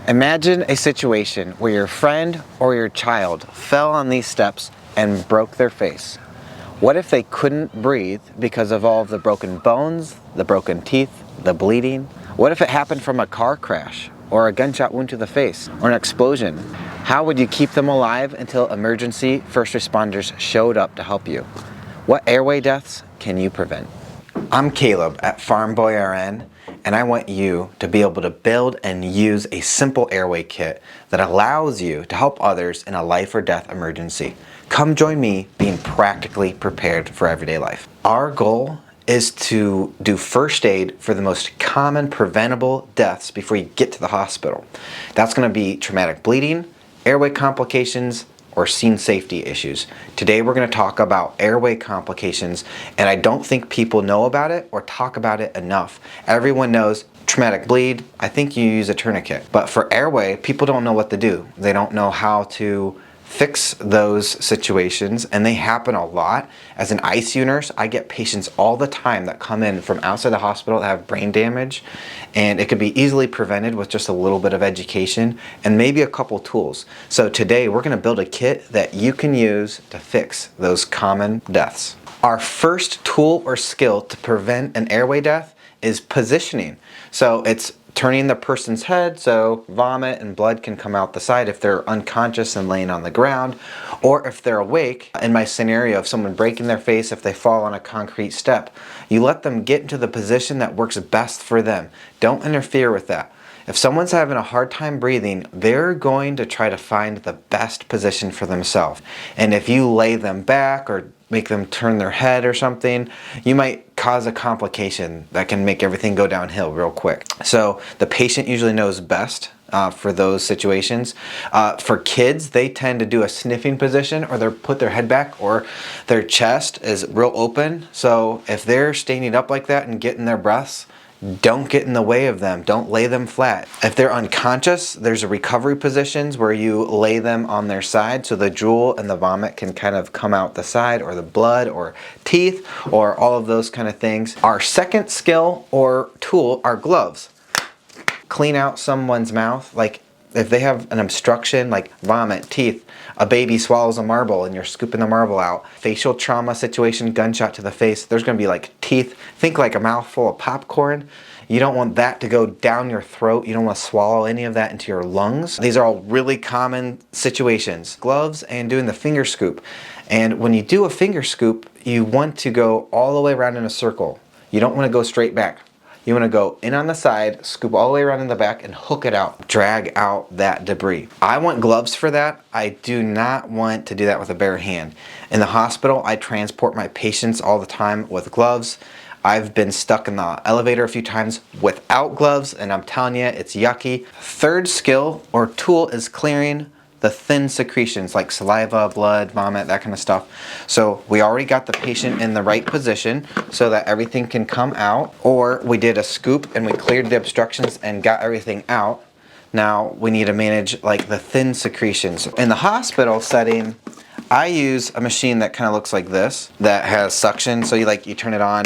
Imagine a situation where your friend or your child fell on these steps and broke their face. What if they couldn't breathe because of all of the broken bones, the broken teeth, the bleeding? What if it happened from a car crash or a gunshot wound to the face or an explosion? How would you keep them alive until emergency first responders showed up to help you? What airway deaths can you prevent? I'm Caleb at Farm Boy RN, and I want you to be able to build and use a simple airway kit that allows you to help others in a life or death emergency. Come join me being practically prepared for everyday life. Our goal is to do first aid for the most common preventable deaths before you get to the hospital. That's going to be traumatic bleeding, airway complications, or scene safety issues. Today we're going to talk about airway complications, and I don't think people know about it or talk about it enough. Everyone knows traumatic bleed, I think you use a tourniquet. But for airway, people don't know what to do. They don't know how to fix those situations, and they happen a lot. As an ICU nurse, I get patients all the time that come in from outside the hospital that have brain damage, and it could be easily prevented with just a little bit of education and maybe a couple tools. So today we're going to build a kit that you can use to fix those common deaths. Our first tool or skill to prevent an airway death is positioning. So it's turning the person's head so vomit and blood can come out the side if they're unconscious and laying on the ground, or if they're awake. In my scenario of someone breaking their face if they fall on a concrete step, you let them get into the position that works best for them. Don't interfere with that. If someone's having a hard time breathing, they're going to try to find the best position for themselves. And if you lay them back or make them turn their head or something, you might cause a complication that can make everything go downhill real quick. So the patient usually knows best for those situations. For kids, they tend to do a sniffing position, or they put their head back, or their chest is real open. So if they're standing up like that and getting their breaths, don't get in the way of them. Don't lay them flat. If they're unconscious, there's a recovery positions where you lay them on their side so the drool and the vomit can kind of come out the side, or the blood or teeth or all of those kind of things. Our second skill or tool are gloves. Clean out someone's mouth. Like if they have an obstruction like vomit, teeth, a baby swallows a marble and you're scooping the marble out, facial trauma situation, gunshot to the face, there's going to be like teeth. Think like a mouthful of popcorn. You don't want that to go down your throat. You don't want to swallow any of that into your lungs. These are all really common situations. Gloves and doing the finger scoop. And when you do a finger scoop, you want to go all the way around in a circle. You don't want to go straight back. You want to go in on the side, scoop all the way around in the back, and hook it out. Drag out that debris. I want gloves for that. I do not want to do that with a bare hand. In the hospital, I transport my patients all the time with gloves. I've been stuck in the elevator a few times without gloves, and I'm telling you, it's yucky. Third skill or tool is clearing the thin secretions like saliva, blood, vomit, that kind of stuff. So we already got the patient in the right position so that everything can come out, or we did a scoop and we cleared the obstructions and got everything out. Now we need to manage like the thin secretions. In the hospital setting, I use a machine that kind of looks like this, that has suction. So you turn it on,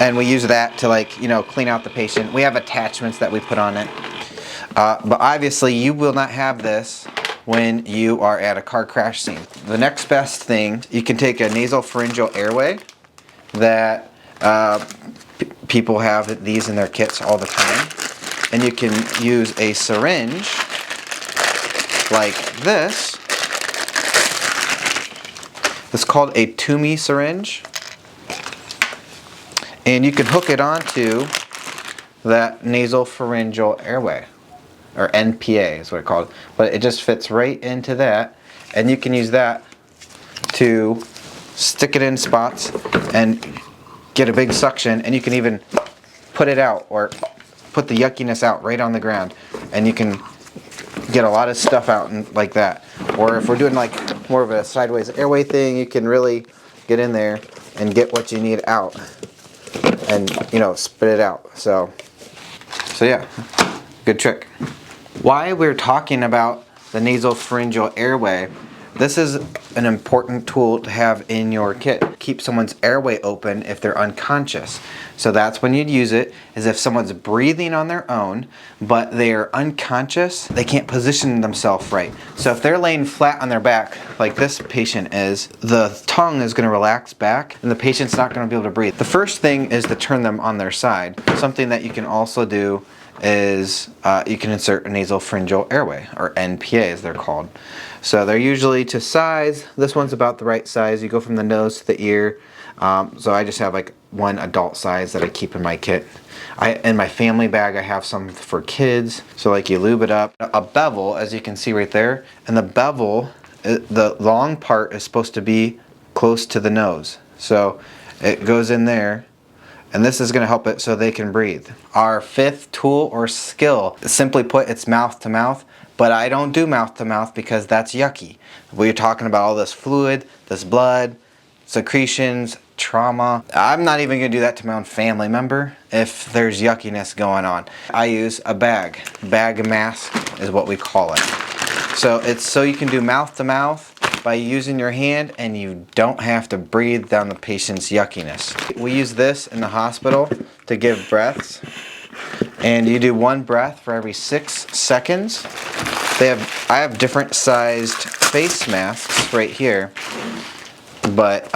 and we use that to clean out the patient. We have attachments that we put on it. But obviously you will not have this when you are at a car crash scene. The next best thing, you can take a nasal pharyngeal airway that people have these in their kits all the time. And you can use a syringe like this. It's called a Toomey syringe. And you can hook it onto that nasal pharyngeal airway, or NPA is what it's called. But it just fits right into that, and you can use that to stick it in spots and get a big suction, and you can even put it out or put the yuckiness out right on the ground, and you can get a lot of stuff out like that. Or if we're doing like more of a sideways airway thing, you can really get in there and get what you need out and spit it out. So yeah, good trick. Why we're talking about the nasal pharyngeal airway, This is an important tool to have in your kit. Keep someone's airway open if they're unconscious. So that's when you'd use it, is if someone's breathing on their own, but they're unconscious, they can't position themselves right. So if they're laying flat on their back, like this patient is, the tongue is gonna relax back and the patient's not gonna be able to breathe. The first thing is to turn them on their side. Something that you can also do is you can insert a nasopharyngeal airway, or NPA as they're called. So they're usually to size. This one's about the right size. You go from the nose to the ear. So I just have like one adult size that I keep in my kit. In my family bag I have some for kids. So like you lube it up. A bevel, as you can see right there, and the bevel, the long part is supposed to be close to the nose. So it goes in there, and this is going to help it so they can breathe. Our fifth tool or skill, simply put, it's mouth to mouth, but I don't do mouth to mouth because that's yucky. We're talking about all this fluid, this blood, secretions, trauma. I'm not even going to do that to my own family member if there's yuckiness going on. I use a bag mask is what we call it. So it's so you can do mouth to mouth by using your hand, and you don't have to breathe down the patient's yuckiness. We use this in the hospital to give breaths, and you do one breath for every 6 seconds. I have different sized face masks right here, but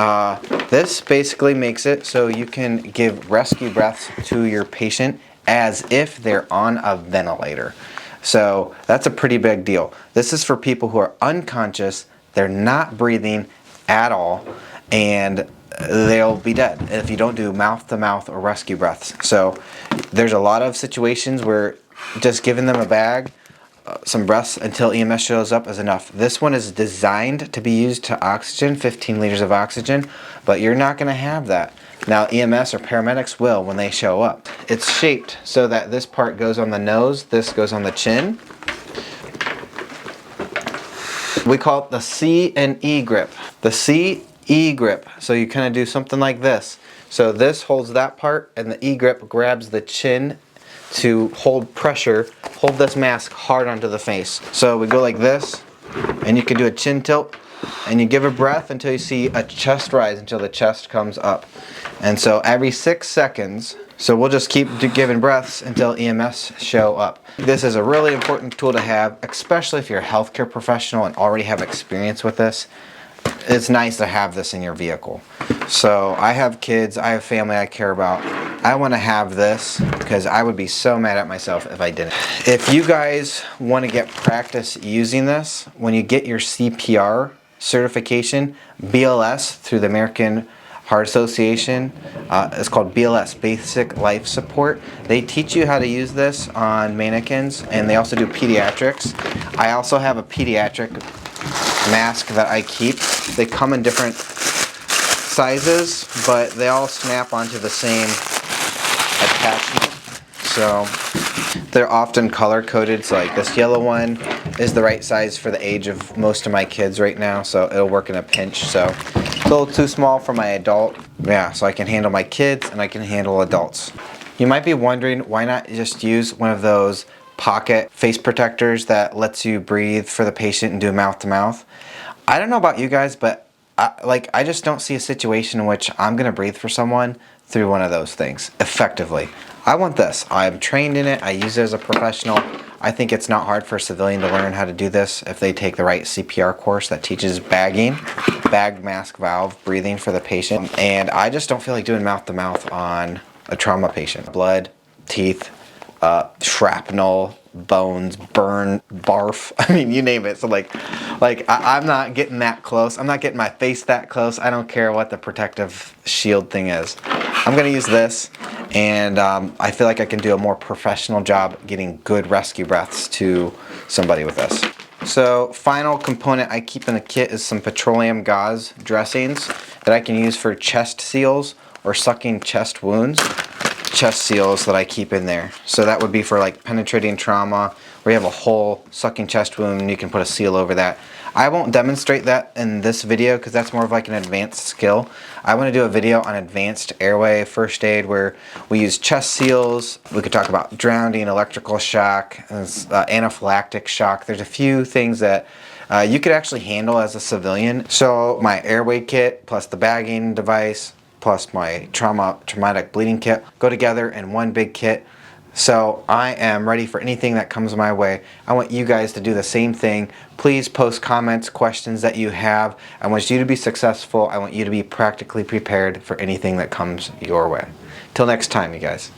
this basically makes it so you can give rescue breaths to your patient as if they're on a ventilator. So that's a pretty big deal. This is for people who are unconscious, they're not breathing at all, and they'll be dead if you don't do mouth to mouth or rescue breaths. So there's a lot of situations where just giving them a bag, some breaths until EMS shows up is enough. This one is designed to be used to oxygen, 15 liters of oxygen, but you're not going to have that. Now EMS or paramedics will when they show up. It's shaped so that this part goes on the nose, this goes on the chin. We call it the C and E grip. The C-E grip. So you kind of do something like this. So this holds that part, and the E grip grabs the chin to hold pressure, hold this mask hard onto the face. So we go like this, and you can do a chin tilt, and you give a breath until you see a chest rise, until the chest comes up. And so every 6 seconds, so we'll just keep giving breaths until EMS show up. This is a really important tool to have, especially if you're a healthcare professional and already have experience with this. It's nice to have this in your vehicle. So I have kids, I have family I care about. I want to have this because I would be so mad at myself if I didn't. If you guys want to get practice using this, when you get your CPR certification, BLS, through the American Heart Association, it's called BLS, Basic Life Support. They teach you how to use this on mannequins, and they also do pediatrics. I also have a pediatric mask that I keep. They come in different sizes, but they all snap onto the same attachment. So they're often color coded. So like this yellow one is the right size for the age of most of my kids right now, so it'll work in a pinch. So it's a little too small for my adult. Yeah, so I can handle my kids and I can handle adults. You might be wondering, why not just use one of those pocket face protectors that lets you breathe for the patient and do mouth to mouth? I don't know about you guys, but I just don't see a situation in which I'm gonna breathe for someone through one of those things effectively. I want this. I'm trained in it. I use it as a professional. I think it's not hard for a civilian to learn how to do this if they take the right CPR course that teaches bagging, bag, mask, valve, breathing for the patient. And I just don't feel like doing mouth to mouth on a trauma patient. Blood, teeth, shrapnel, bones, burn, barf. I mean, you name it. So I'm not getting that close. I'm not getting my face that close. I don't care what the protective shield thing is. I'm gonna use this, and I feel like I can do a more professional job getting good rescue breaths to somebody with this. So final component I keep in the kit is some petroleum gauze dressings that I can use for chest seals or sucking chest wounds. Chest seals that I keep in there. So that would be for like penetrating trauma, where you have a whole sucking chest wound and you can put a seal over that. I won't demonstrate that in this video because that's more of like an advanced skill. I want to do a video on advanced airway first aid where we use chest seals. We could talk about drowning, electrical shock, anaphylactic shock. There's a few things that you could actually handle as a civilian. So my airway kit plus the bagging device plus my traumatic bleeding kit go together in one big kit. So I am ready for anything that comes my way. I want you guys to do the same thing. Please post comments, questions that you have. I want you to be successful. I want you to be practically prepared for anything that comes your way. Till next time, you guys.